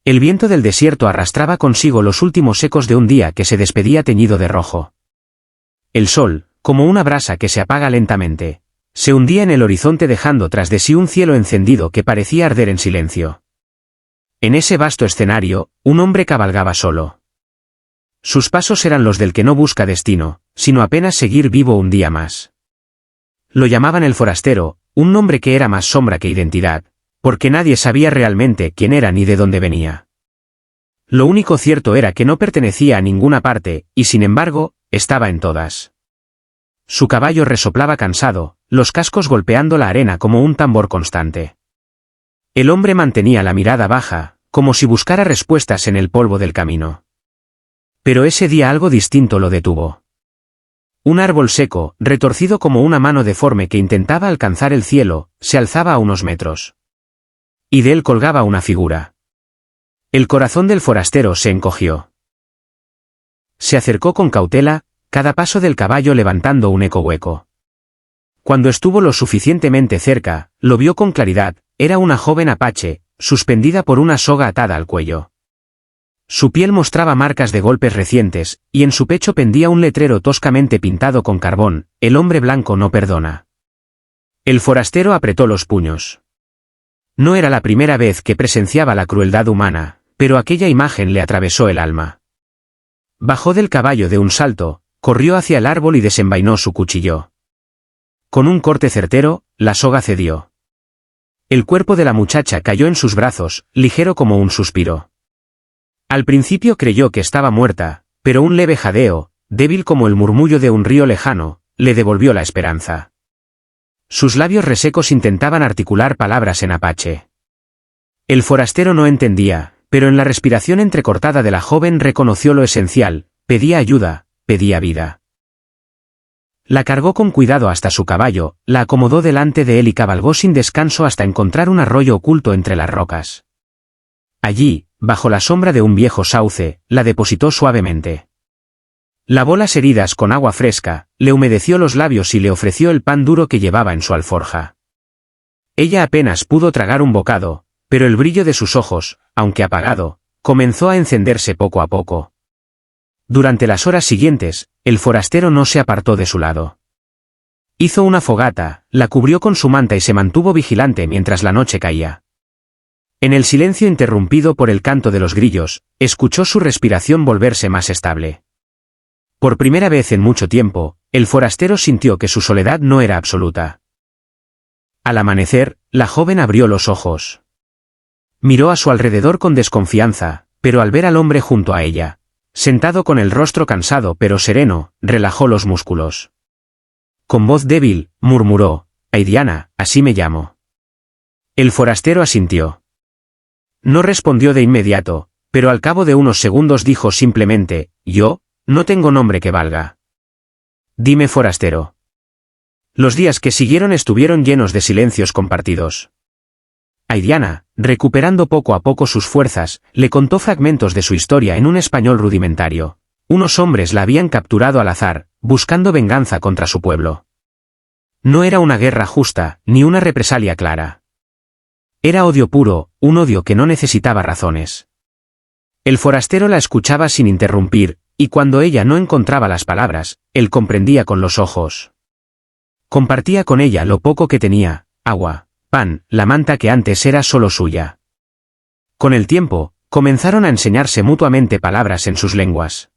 El viento del desierto arrastraba consigo los últimos ecos de un día que se despedía teñido de rojo. El sol, como una brasa que se apaga lentamente, se hundía en el horizonte dejando tras de sí un cielo encendido que parecía arder en silencio. En ese vasto escenario, un hombre cabalgaba solo. Sus pasos eran los del que no busca destino, sino apenas seguir vivo un día más. Lo llamaban el forastero, un nombre que era más sombra que identidad, porque nadie sabía realmente quién era ni de dónde venía. Lo único cierto era que no pertenecía a ninguna parte, y sin embargo, estaba en todas. Su caballo resoplaba cansado, los cascos golpeando la arena como un tambor constante. El hombre mantenía la mirada baja, como si buscara respuestas en el polvo del camino. Pero ese día algo distinto lo detuvo. Un árbol seco, retorcido como una mano deforme que intentaba alcanzar el cielo, se alzaba a unos metros. Y de él colgaba una figura. El corazón del forastero se encogió. Se acercó con cautela, cada paso del caballo levantando un eco hueco. Cuando estuvo lo suficientemente cerca, lo vio con claridad, era una joven apache, suspendida por una soga atada al cuello. Su piel mostraba marcas de golpes recientes, y en su pecho pendía un letrero toscamente pintado con carbón: el hombre blanco no perdona. El forastero apretó los puños. No era la primera vez que presenciaba la crueldad humana, pero aquella imagen le atravesó el alma. Bajó del caballo de un salto, corrió hacia el árbol y desenvainó su cuchillo. Con un corte certero, la soga cedió. El cuerpo de la muchacha cayó en sus brazos, ligero como un suspiro. Al principio creyó que estaba muerta, pero un leve jadeo, débil como el murmullo de un río lejano, le devolvió la esperanza. Sus labios resecos intentaban articular palabras en apache. El forastero no entendía, pero en la respiración entrecortada de la joven reconoció lo esencial: pedía ayuda, pedía vida. La cargó con cuidado hasta su caballo, la acomodó delante de él y cabalgó sin descanso hasta encontrar un arroyo oculto entre las rocas. Allí, bajo la sombra de un viejo sauce, la depositó suavemente. Lavó las heridas con agua fresca, le humedeció los labios y le ofreció el pan duro que llevaba en su alforja. Ella apenas pudo tragar un bocado, pero el brillo de sus ojos, aunque apagado, comenzó a encenderse poco a poco. Durante las horas siguientes, el forastero no se apartó de su lado. Hizo una fogata, la cubrió con su manta y se mantuvo vigilante mientras la noche caía. En el silencio interrumpido por el canto de los grillos, escuchó su respiración volverse más estable. Por primera vez en mucho tiempo, el forastero sintió que su soledad no era absoluta. Al amanecer, la joven abrió los ojos. Miró a su alrededor con desconfianza, pero al ver al hombre junto a ella, sentado con el rostro cansado pero sereno, relajó los músculos. Con voz débil, murmuró: «Aidiana, así me llamo». El forastero asintió. No respondió de inmediato, pero al cabo de unos segundos dijo simplemente: «Yo, no tengo nombre que valga». «Dime, forastero». Los días que siguieron estuvieron llenos de silencios compartidos. Aidiana, recuperando poco a poco sus fuerzas, le contó fragmentos de su historia en un español rudimentario. Unos hombres la habían capturado al azar, buscando venganza contra su pueblo. No era una guerra justa, ni una represalia clara. Era odio puro, un odio que no necesitaba razones. El forastero la escuchaba sin interrumpir, y cuando ella no encontraba las palabras, él comprendía con los ojos. Compartía con ella lo poco que tenía: agua, pan, la manta que antes era solo suya. Con el tiempo, comenzaron a enseñarse mutuamente palabras en sus lenguas.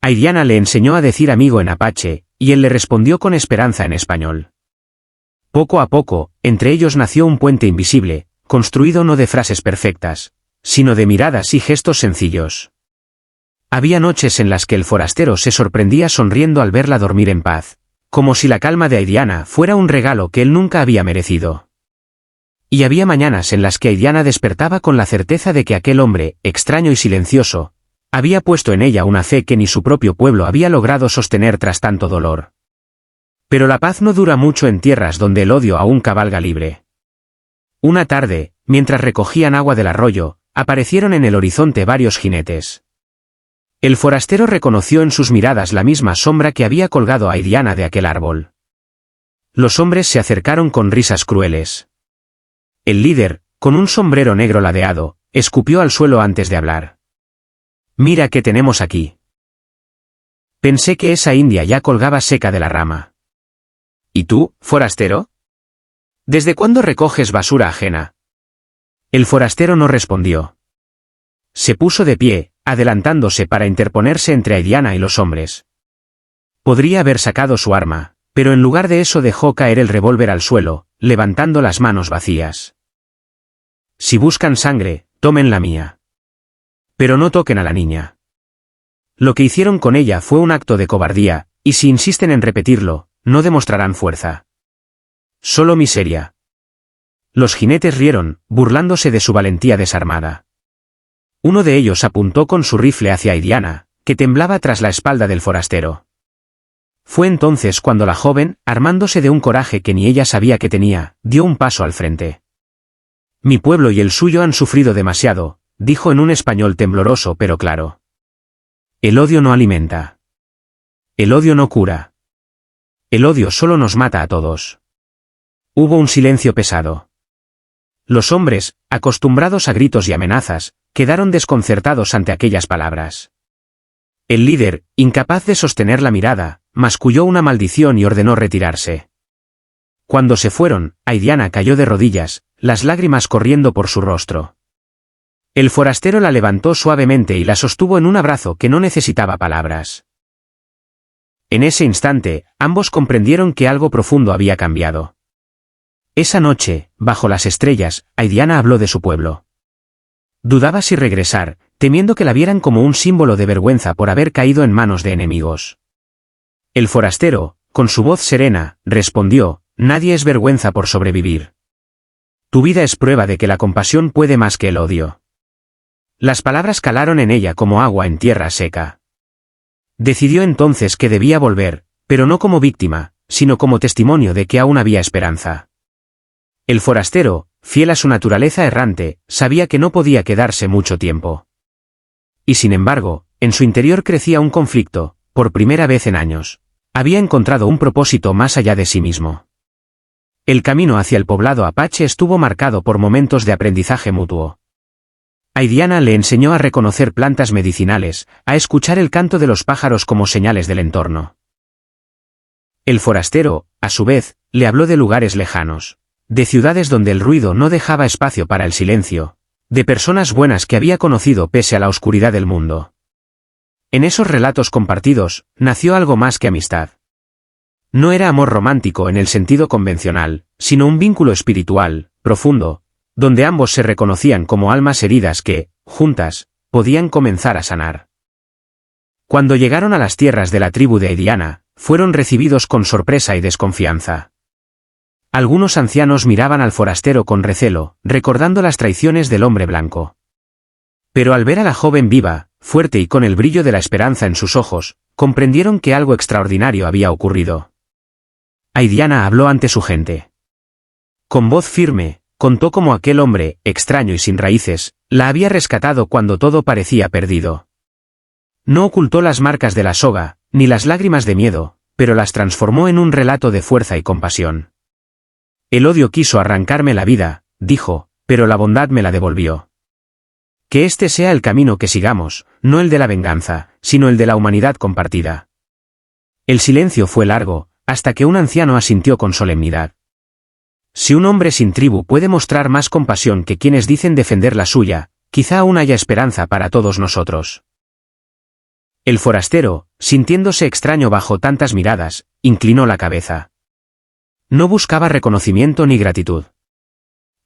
Aidiana le enseñó a decir amigo en apache, y él le respondió con esperanza en español. Poco a poco, entre ellos nació un puente invisible, construido no de frases perfectas, sino de miradas y gestos sencillos. Había noches en las que el forastero se sorprendía sonriendo al verla dormir en paz, como si la calma de Aidiana fuera un regalo que él nunca había merecido. Y había mañanas en las que Aidiana despertaba con la certeza de que aquel hombre, extraño y silencioso, había puesto en ella una fe que ni su propio pueblo había logrado sostener tras tanto dolor. Pero la paz no dura mucho en tierras donde el odio aún cabalga libre. Una tarde, mientras recogían agua del arroyo, aparecieron en el horizonte varios jinetes. El forastero reconoció en sus miradas la misma sombra que había colgado a Aidiana de aquel árbol. Los hombres se acercaron con risas crueles. El líder, con un sombrero negro ladeado, Escupió al suelo antes de hablar. Mira qué tenemos aquí. Pensé que esa india ya colgaba seca de la rama. ¿Y tú, forastero? ¿Desde cuándo recoges basura ajena? El forastero no respondió. Se puso de pie, adelantándose para interponerse entre Aidiana y los hombres. Podría haber sacado su arma, pero en lugar de eso dejó caer el revólver al suelo, levantando las manos vacías. Si buscan sangre, tomen la mía. Pero no toquen a la niña. Lo que hicieron con ella fue un acto de cobardía, y si insisten en repetirlo, no demostrarán fuerza. Solo miseria. Los jinetes rieron, burlándose de su valentía desarmada. Uno de ellos apuntó con su rifle hacia Aidiana, que temblaba tras la espalda del forastero. Fue entonces cuando la joven, armándose de un coraje que ni ella sabía que tenía, dio un paso al frente. Mi pueblo y el suyo han sufrido demasiado, dijo en un español tembloroso pero claro. El odio no alimenta. El odio no cura. El odio solo nos mata a todos. Hubo un silencio pesado. Los hombres, acostumbrados a gritos y amenazas, quedaron desconcertados ante aquellas palabras. El líder, incapaz de sostener la mirada, masculló una maldición y ordenó retirarse. Cuando se fueron, Aidiana cayó de rodillas, las lágrimas corriendo por su rostro. El forastero la levantó suavemente y la sostuvo en un abrazo que no necesitaba palabras. En ese instante, ambos comprendieron que algo profundo había cambiado. Esa noche, bajo las estrellas, Aidiana habló de su pueblo. Dudaba si regresar, temiendo que la vieran como un símbolo de vergüenza por haber caído en manos de enemigos. El forastero, con su voz serena, respondió: nadie es vergüenza por sobrevivir. Tu vida es prueba de que la compasión puede más que el odio. Las palabras calaron en ella como agua en tierra seca. Decidió entonces que debía volver, pero no como víctima, sino como testimonio de que aún había esperanza. El forastero, fiel a su naturaleza errante, sabía que no podía quedarse mucho tiempo. Y sin embargo, en su interior crecía un conflicto, por primera vez en años. Había encontrado un propósito más allá de sí mismo. El camino hacia el poblado apache estuvo marcado por momentos de aprendizaje mutuo. Aidiana le enseñó a reconocer plantas medicinales, a escuchar el canto de los pájaros como señales del entorno. El forastero, a su vez, le habló de lugares lejanos, de ciudades donde el ruido no dejaba espacio para el silencio, de personas buenas que había conocido pese a la oscuridad del mundo. En esos relatos compartidos, nació algo más que amistad. No era amor romántico en el sentido convencional, sino un vínculo espiritual, profundo, donde ambos se reconocían como almas heridas que, juntas, podían comenzar a sanar. Cuando llegaron a las tierras de la tribu de Aidiana, fueron recibidos con sorpresa y desconfianza. Algunos ancianos miraban al forastero con recelo, recordando las traiciones del hombre blanco. Pero al ver a la joven viva, fuerte y con el brillo de la esperanza en sus ojos, comprendieron que algo extraordinario había ocurrido. Aidiana habló ante su gente. Con voz firme, contó cómo aquel hombre, extraño y sin raíces, la había rescatado cuando todo parecía perdido. No ocultó las marcas de la soga, ni las lágrimas de miedo, pero las transformó en un relato de fuerza y compasión. El odio quiso arrancarme la vida, dijo, pero la bondad me la devolvió. Que este sea el camino que sigamos, no el de la venganza, sino el de la humanidad compartida. El silencio fue largo, hasta que un anciano asintió con solemnidad. Si un hombre sin tribu puede mostrar más compasión que quienes dicen defender la suya, quizá aún haya esperanza para todos nosotros. El forastero, sintiéndose extraño bajo tantas miradas, inclinó la cabeza. No buscaba reconocimiento ni gratitud.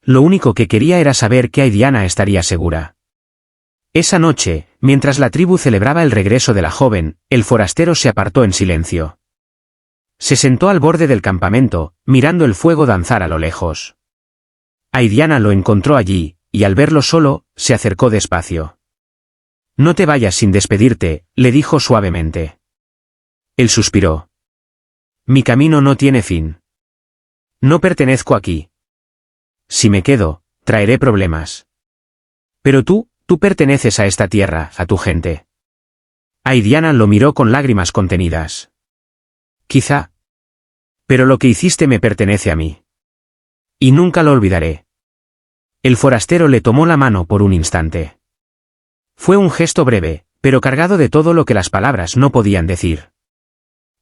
Lo único que quería era saber que Aidiana estaría segura. Esa noche, mientras la tribu celebraba el regreso de la joven, el forastero se apartó en silencio. Se sentó al borde del campamento, mirando el fuego danzar a lo lejos. Aidiana lo encontró allí, y al verlo solo, se acercó despacio. No te vayas sin despedirte, le dijo suavemente. Él suspiró. Mi camino no tiene fin. No pertenezco aquí. Si me quedo, traeré problemas. Pero tú perteneces a esta tierra, a tu gente. Aidiana lo miró con lágrimas contenidas. Quizá. Pero lo que hiciste me pertenece a mí. Y nunca lo olvidaré. El forastero le tomó la mano por un instante. Fue un gesto breve, pero cargado de todo lo que las palabras no podían decir.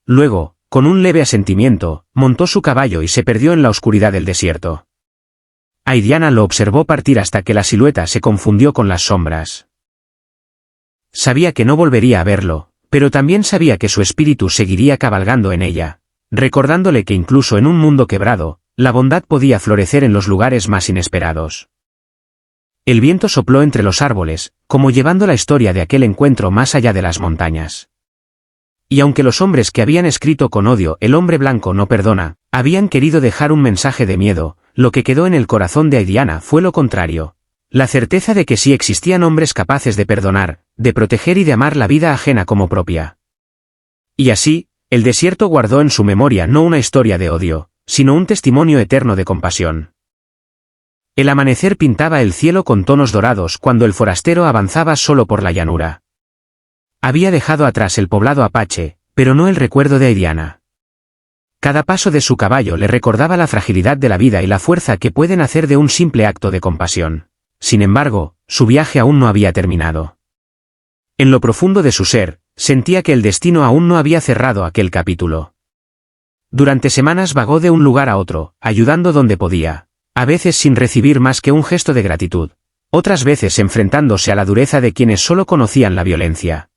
Luego, con un leve asentimiento, montó su caballo y se perdió en la oscuridad del desierto. Aidiana lo observó partir hasta que la silueta se confundió con las sombras. Sabía que no volvería a verlo, pero también sabía que su espíritu seguiría cabalgando en ella, recordándole que incluso en un mundo quebrado, la bondad podía florecer en los lugares más inesperados. El viento sopló entre los árboles, como llevando la historia de aquel encuentro más allá de las montañas. Y aunque los hombres que habían escrito con odio "El hombre blanco no perdona", habían querido dejar un mensaje de miedo, lo que quedó en el corazón de Aidiana fue lo contrario. La certeza de que sí existían hombres capaces de perdonar, de proteger y de amar la vida ajena como propia. Y así, el desierto guardó en su memoria no una historia de odio, sino un testimonio eterno de compasión. El amanecer pintaba el cielo con tonos dorados cuando el forastero avanzaba solo por la llanura. Había dejado atrás el poblado apache, pero no el recuerdo de Aidiana. Cada paso de su caballo le recordaba la fragilidad de la vida y la fuerza que puede nacer de un simple acto de compasión. Sin embargo, su viaje aún no había terminado. En lo profundo de su ser, sentía que el destino aún no había cerrado aquel capítulo. Durante semanas vagó de un lugar a otro, ayudando donde podía, a veces sin recibir más que un gesto de gratitud, otras veces enfrentándose a la dureza de quienes solo conocían la violencia.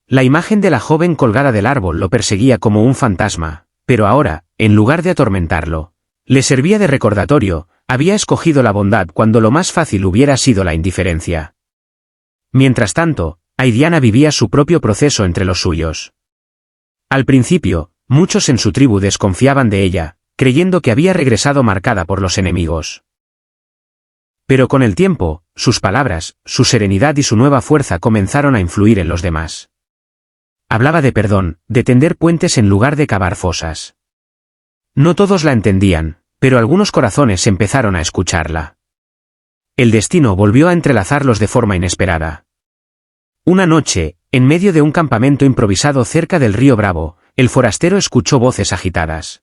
La imagen de la joven colgada del árbol lo perseguía como un fantasma, pero ahora, en lugar de atormentarlo, le servía de recordatorio. Había escogido la bondad cuando lo más fácil hubiera sido la indiferencia. Mientras tanto, Aidiana vivía su propio proceso entre los suyos. Al principio, muchos en su tribu desconfiaban de ella, creyendo que había regresado marcada por los enemigos. Pero con el tiempo, sus palabras, su serenidad y su nueva fuerza comenzaron a influir en los demás. Hablaba de perdón, de tender puentes en lugar de cavar fosas. No todos la entendían, pero algunos corazones empezaron a escucharla. El destino volvió a entrelazarlos de forma inesperada. Una noche, en medio de un campamento improvisado cerca del río Bravo, el forastero escuchó voces agitadas.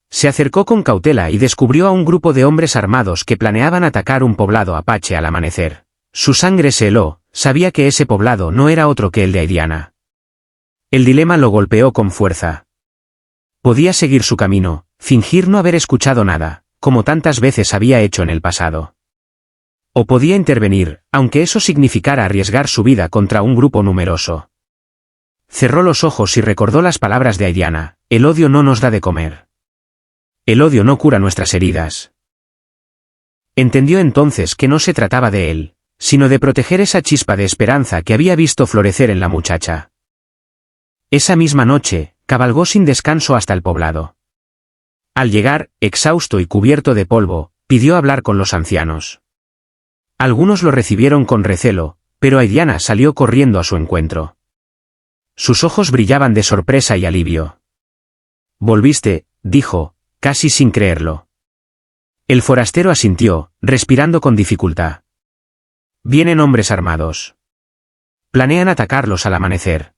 Se acercó con cautela y descubrió a un grupo de hombres armados que planeaban atacar un poblado apache al amanecer. Su sangre se heló, sabía que ese poblado no era otro que el de Aidiana. El dilema lo golpeó con fuerza. Podía seguir su camino, fingir no haber escuchado nada, como tantas veces había hecho en el pasado. O podía intervenir, aunque eso significara arriesgar su vida contra un grupo numeroso. Cerró los ojos y recordó las palabras de Aidiana: "El odio no nos da de comer. El odio no cura nuestras heridas". Entendió entonces que no se trataba de él, sino de proteger esa chispa de esperanza que había visto florecer en la muchacha. Esa misma noche, cabalgó sin descanso hasta el poblado. Al llegar, exhausto y cubierto de polvo, pidió hablar con los ancianos. Algunos lo recibieron con recelo, pero Aidiana salió corriendo a su encuentro. Sus ojos brillaban de sorpresa y alivio. «¿Volviste?», dijo, casi sin creerlo. El forastero asintió, respirando con dificultad. «Vienen hombres armados. Planean atacarlos al amanecer.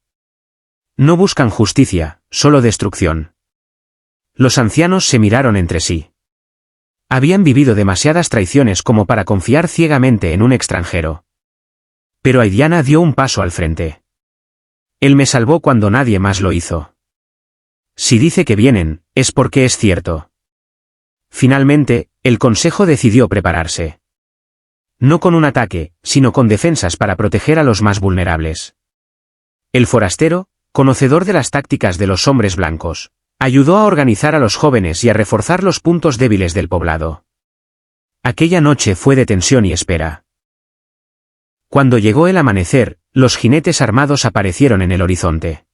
No buscan justicia, solo destrucción». Los ancianos se miraron entre sí. Habían vivido demasiadas traiciones como para confiar ciegamente en un extranjero. Pero Aidiana dio un paso al frente. «Él me salvó cuando nadie más lo hizo. Si dice que vienen, es porque es cierto». Finalmente, el consejo decidió prepararse. No con un ataque, sino con defensas para proteger a los más vulnerables. El forastero, conocedor de las tácticas de los hombres blancos, ayudó a organizar a los jóvenes y a reforzar los puntos débiles del poblado. Aquella noche fue de tensión y espera. Cuando llegó el amanecer, los jinetes armados aparecieron en el horizonte.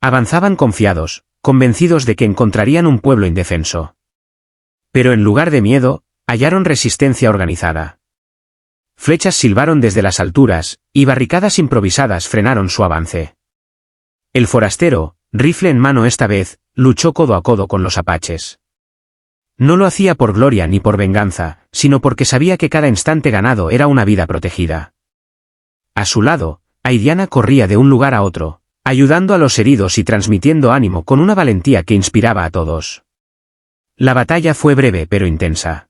Avanzaban confiados, convencidos de que encontrarían un pueblo indefenso. Pero en lugar de miedo, hallaron resistencia organizada. Flechas silbaron desde las alturas, y barricadas improvisadas frenaron su avance. El forastero, rifle en mano esta vez, luchó codo a codo con los apaches. No lo hacía por gloria ni por venganza, sino porque sabía que cada instante ganado era una vida protegida. A su lado, Aidiana corría de un lugar a otro, ayudando a los heridos y transmitiendo ánimo con una valentía que inspiraba a todos. La batalla fue breve pero intensa.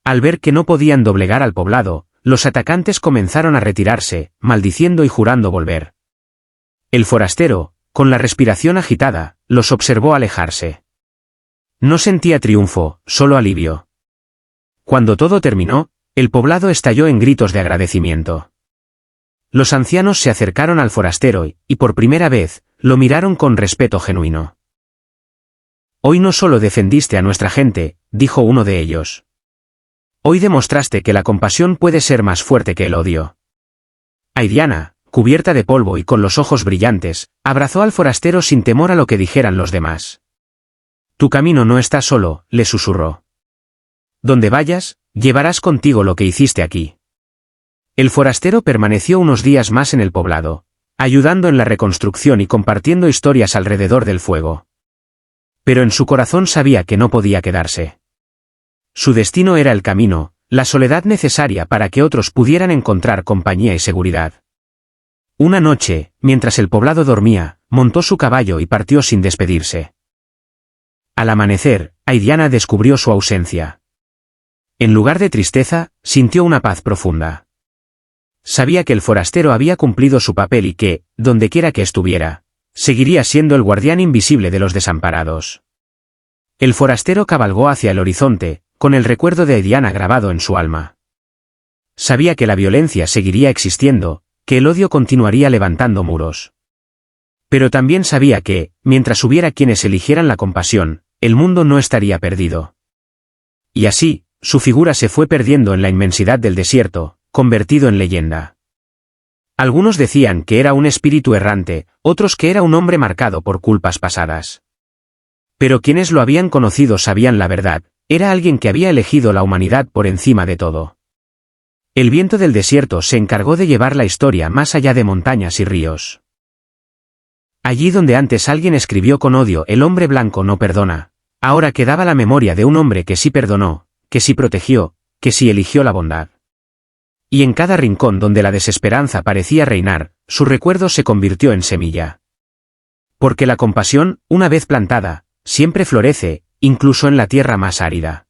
Al ver que no podían doblegar al poblado, los atacantes comenzaron a retirarse, maldiciendo y jurando volver. El forastero, con la respiración agitada, los observó alejarse. No sentía triunfo, solo alivio. Cuando todo terminó, el poblado estalló en gritos de agradecimiento. Los ancianos se acercaron al forastero y, por primera vez, lo miraron con respeto genuino. Hoy no solo defendiste a nuestra gente, dijo uno de ellos. Hoy demostraste que la compasión puede ser más fuerte que el odio. Aidiana, cubierta de polvo y con los ojos brillantes, abrazó al forastero sin temor a lo que dijeran los demás. Tu camino no está solo, le susurró. Donde vayas, llevarás contigo lo que hiciste aquí. El forastero permaneció unos días más en el poblado, ayudando en la reconstrucción y compartiendo historias alrededor del fuego. Pero en su corazón sabía que no podía quedarse. Su destino era el camino, la soledad necesaria para que otros pudieran encontrar compañía y seguridad. Una noche, mientras el poblado dormía, montó su caballo y partió sin despedirse. Al amanecer, Aidiana descubrió su ausencia. En lugar de tristeza, sintió una paz profunda. Sabía que el forastero había cumplido su papel y que, dondequiera que estuviera, seguiría siendo el guardián invisible de los desamparados. El forastero cabalgó hacia el horizonte, con el recuerdo de Aidiana grabado en su alma. Sabía que la violencia seguiría existiendo, que el odio continuaría levantando muros. Pero también sabía que, mientras hubiera quienes eligieran la compasión, el mundo no estaría perdido. Y así, su figura se fue perdiendo en la inmensidad del desierto, convertido en leyenda. Algunos decían que era un espíritu errante, otros que era un hombre marcado por culpas pasadas. Pero quienes lo habían conocido sabían la verdad, era alguien que había elegido la humanidad por encima de todo. El viento del desierto se encargó de llevar la historia más allá de montañas y ríos. Allí donde antes alguien escribió con odio "El hombre blanco no perdona", ahora quedaba la memoria de un hombre que sí perdonó, que sí protegió, que sí eligió la bondad. Y en cada rincón donde la desesperanza parecía reinar, su recuerdo se convirtió en semilla. Porque la compasión, una vez plantada, siempre florece, incluso en la tierra más árida.